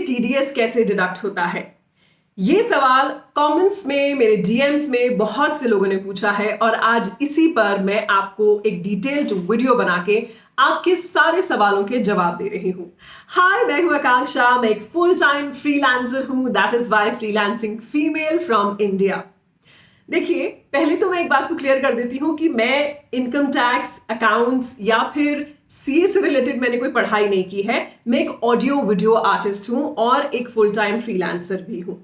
पे टीडीएस कैसे डिडक्ट होता है? ये सवाल कमेंट्स में, मेरे डीएम्स में बहुत से लोगों ने पूछा है और आज इसी पर मैं आपको एक डिटेल्ड वीडियो बना के आपके सारे सवालों के जवाब दे रही हूं। हाय, मैं हूं आकांक्षा, मैं एक फुल टाइम फ्रीलांसर हूं, that is why freelancing female from India. देखिए, पहले तो मैं एक बात को क्लियर कर देती हूं कि मैं इनकम टैक्स, अकाउंट्स या फिर सीए से रिलेटेड मैंने कोई पढ़ाई नहीं की है। मैं एक ऑडियो वीडियो आर्टिस्ट हूं और एक फुल टाइम फ्रीलांसर भी हूं।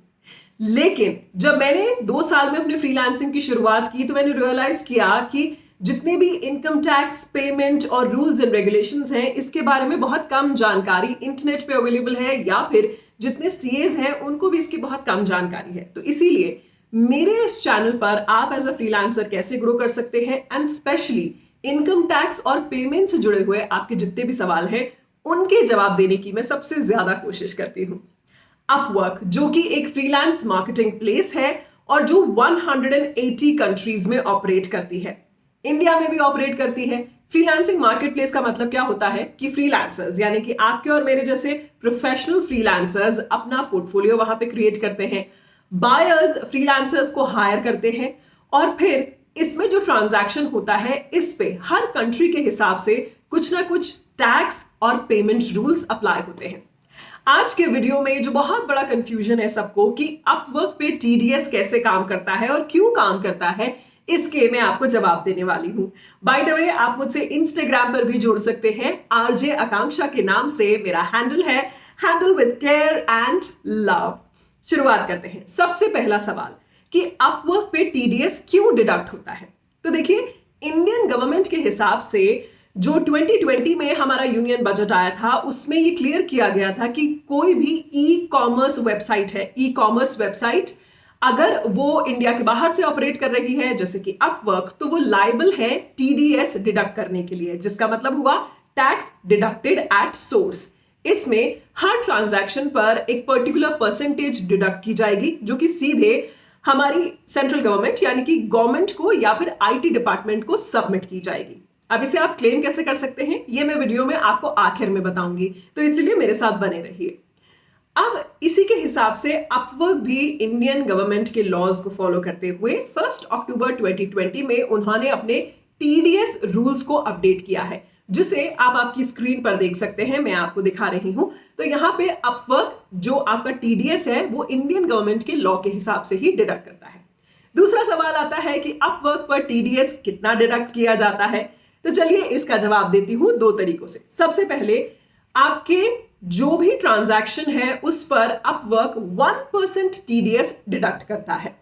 लेकिन जब मैंने 2 साल में अपने फ्रीलांसिंग की शुरुआत की तो मैंने रियलाइज किया कि जितने भी इनकम टैक्स, पेमेंट और रूल्स एंड रेगुलेशंस हैं, इसके बारे में बहुत कम जानकारी इंटरनेट पे अवेलेबल है, या फिर जितने सीएज हैं उनको भी इसकी बहुत कम जानकारी है। तो इसीलिए मेरे इस चैनल पर आप एज अ फ्रीलांसर कैसे ग्रो कर सकते हैं एंड स्पेशली इनकम टैक्स और पेमेंट से जुड़े हुए आपके जितने भी सवाल हैं उनके जवाब देने की मैं सबसे ज्यादा कोशिश करती हूं। अपवर्क, जो कि एक फ्रीलांस मार्केटिंग प्लेस है और जो 180 कंट्रीज में ऑपरेट करती है, इंडिया में भी ऑपरेट करती है। फ्रीलांसिंग मार्केट प्लेस का मतलब क्या होता है कि फ्रीलांसर्स यानी कि आपके और मेरे जैसे प्रोफेशनल फ्रीलांसर्स अपना पोर्टफोलियो वहां पे क्रिएट करते हैं, बायर्स फ्रीलांसर्स को हायर करते हैं और फिर इसमें जो ट्रांजैक्शन होता है इस पे हर कंट्री के हिसाब से कुछ ना कुछ टैक्स और पेमेंट रूल्स अप्लाई होते हैं। आज के वीडियो में जो बहुत बड़ा कंफ्यूजन है सबको कि अपवर्क पे टीडीएस कैसे काम करता है और क्यों काम करता है, इसके मैं आपको जवाब देने वाली हूं। बाय द वे, आप मुझसे इंस्टाग्राम पर भी जुड़ सकते हैं, आरजे आकांक्षा के नाम से मेरा हैंडल है, handle with care and love. शुरुआत करते हैं। सबसे पहला सवाल कि अपवर्क पे टीडीएस क्यों डिडक्ट होता है। तो देखिए, इंडियन गवर्नमेंट के हिसाब से जो 2020 में हमारा यूनियन बजट आया था उसमें ये क्लियर किया गया था कि कोई भी ई कॉमर्स वेबसाइट है, ई कॉमर्स वेबसाइट अगर वो इंडिया के बाहर से ऑपरेट कर रही है जैसे कि अपवर्क, तो वो लायबल है टीडीएस डिडक्ट करने के लिए, जिसका मतलब हुआ टैक्स डिडक्टेड एट सोर्स। इसमें हर ट्रांजैक्शन पर एक पर्टिकुलर परसेंटेज डिडक्ट की जाएगी जो कि सीधे हमारी सेंट्रल गवर्नमेंट यानी कि गवर्नमेंट को या फिर आईटी डिपार्टमेंट को सबमिट की जाएगी। अब इसे आप क्लेम कैसे कर सकते हैं ये मैं वीडियो में आपको आखिर में बताऊंगी, तो इसलिए मेरे साथ बने रहिए। अब इसी के हिसाब से अपवर्क भी इंडियन गवर्नमेंट के लॉज को फॉलो करते हुए 1 अक्टूबर 2020 में उन्होंने अपने टीडीएस रूल्स को अपडेट किया है, जिसे आप आपकी स्क्रीन पर देख सकते हैं, मैं आपको दिखा रही हूं। तो यहां पे अपवर्क जो आपका टीडीएस है वो इंडियन गवर्नमेंट के लॉ के हिसाब से ही डिडक्ट करता है। दूसरा सवाल आता है कि अपवर्क पर टीडीएस कितना डिडक्ट किया जाता है। तो चलिए इसका जवाब देती हूं 2 तरीकों से। सबसे पहले, आपके जो भी ट्रांजैक्शन है उस पर अपवर्क 1% टीडीएस डिडक्ट करता है।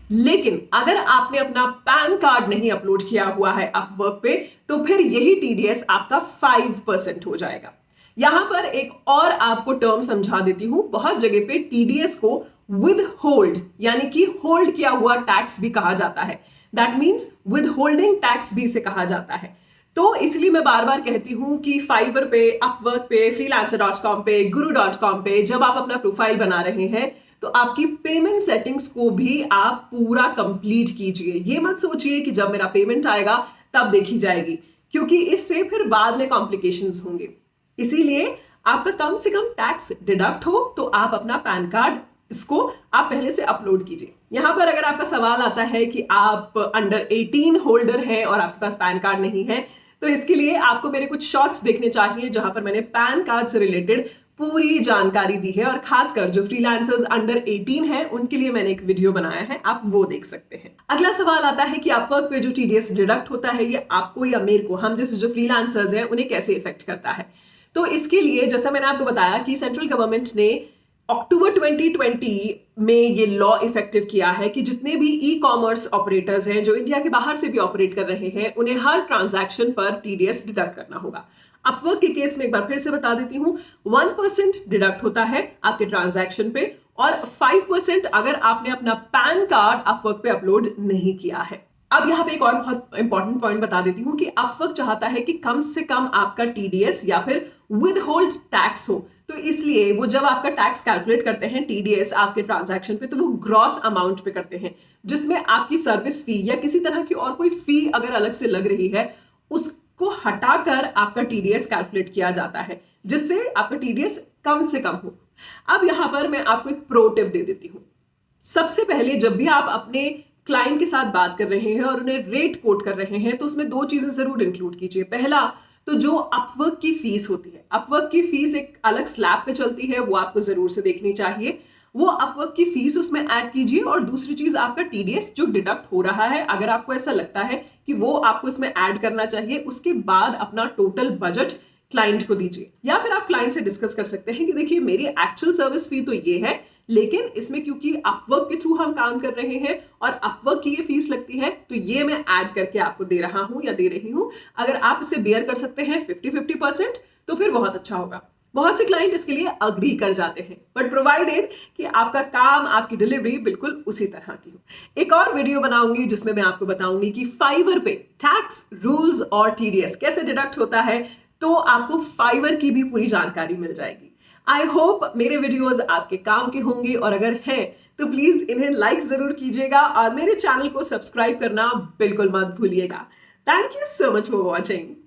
लेकिन अगर आपने अपना पैन कार्ड नहीं अपलोड किया हुआ है अपवर्क पे, तो फिर यही टीडीएस आपका 5% हो जाएगा। यहां पर एक और आपको टर्म समझा देती हूं। बहुत जगह पे टीडीएस को विद होल्ड यानी कि होल्ड किया हुआ टैक्स भी कहा जाता है। That means with holding tax भी इसे कहा जाता है। तो इसलिए मैं बार बार कहती हूं कि फाइवर पे, अपवर्क पे, freelancer.com पे, guru.com पे जब आप अपना प्रोफाइल बना रहे हैं तो आपकी पेमेंट सेटिंग्स को भी आप पूरा कंप्लीट कीजिए। ये मत सोचिए कि जब मेरा पेमेंट आएगा तब देखी जाएगी, क्योंकि इससे फिर बाद में कॉम्प्लिकेशंस होंगे। इसीलिए आपका कम से कम टैक्स डिडक्ट हो तो आप अपना पैन कार्ड इसको आप पहले से अपलोड कीजिए। यहां पर अगर आपका सवाल आता है कि आप अंडर 18 होल्डर हैं और आपके पास पैन कार्ड नहीं है, तो इसके लिए आपको मेरे कुछ शॉर्ट्स देखने चाहिए जहां पर मैंने पैन कार्ड से रिलेटेड पूरी जानकारी दी है, और खासकर जो फ्रीलांसर्स अंडर 18 हैं उनके लिए मैंने एक वीडियो बनाया है, आप वो देख सकते हैं। अगला सवाल आता है कि अपवर्क पे जो टीडीएस डिडक्ट होता है ये आपको या मेरे को, हम जैसे जो फ्रीलांसर्स हैं उन्हें कैसे इफेक्ट करता है। तो इसके लिए जैसा मैंने आपको बताया कि सेंट्रल गवर्नमेंट ने अक्टूबर 2020 में ये लॉ इफेक्टिव किया है कि जितने भी ई कॉमर्स ऑपरेटर्स हैं जो इंडिया के बाहर से भी ऑपरेट कर रहे हैं उन्हें हर ट्रांजैक्शन पर टीडीएस डिडक्ट करना होगा। अपवर्क के केस में एक बार फिर से बता देती हूं, 1% डिडक्ट होता है आपके ट्रांजैक्शन पे और 5% अगर आपने अपना पैन कार्ड अपवर्क पे अपलोड नहीं किया है। अब यहाँ पे एक और बहुत इंपॉर्टेंट पॉइंट बता देती हूँ कि अपवर्क चाहता है कि कम से कम आपका टीडीएस या फिर विद होल्ड टैक्स हो। तो इसलिए वो जब आपका टैक्स कैलकुलेट करते हैं टीडीएस आपके ट्रांजैक्शन पे, तो वो ग्रॉस अमाउंट पे करते हैं, जिसमें आपकी सर्विस फी या किसी तरह की और कोई फी अगर अलग से लग रही है उसको हटाकर आपका टीडीएस कैलकुलेट किया जाता है, जिससे आपका टीडीएस कम से कम हो। अब यहां पर मैं आपको एक प्रो टिप दे देती हूं। सबसे पहले जब भी आप अपने क्लाइंट के साथ बात कर रहे हैं और उन्हें रेट कोट कर रहे हैं तो उसमें दो चीजें जरूर इंक्लूड कीजिए। पहला तो जो अपवर्क की फीस होती है, अपवर्क की फीस एक अलग स्लैब पे चलती है, वो आपको जरूर से देखनी चाहिए। वो अपवर्क की फीस उसमें ऐड कीजिए। और दूसरी चीज आपका टीडीएस जो डिडक्ट हो रहा है, अगर आपको ऐसा लगता है कि वो आपको इसमें ऐड करना चाहिए, उसके बाद अपना टोटल बजट क्लाइंट को दीजिए। या फिर आप क्लाइंट से डिस्कस कर सकते हैं कि देखिए मेरी एक्चुअल सर्विस फी तो ये है, लेकिन इसमें क्योंकि अपवर्क के थ्रू हम काम कर रहे हैं और अपवर्क की ये फीस लगती है, तो ये मैं ऐड करके आपको दे रहा हूं या दे रही हूं। अगर आप इसे बेयर कर सकते हैं 50-50% तो फिर बहुत अच्छा होगा। बहुत से क्लाइंट इसके लिए अग्री कर जाते हैं, बट प्रोवाइडेड कि आपका काम, आपकी डिलीवरी बिल्कुल उसी तरह की हो। एक और वीडियो बनाऊंगी जिसमें मैं आपको बताऊंगी कि फाइवर पे टैक्स, रूल्स और टीडीएस कैसे डिडक्ट होता है, तो आपको फाइवर की भी पूरी जानकारी मिल जाएगी। आई होप मेरे वीडियोस आपके काम के होंगे, और अगर हैं तो प्लीज इन्हें लाइक जरूर कीजिएगा और मेरे चैनल को सब्सक्राइब करना बिल्कुल मत भूलिएगा। Thank you so much for watching.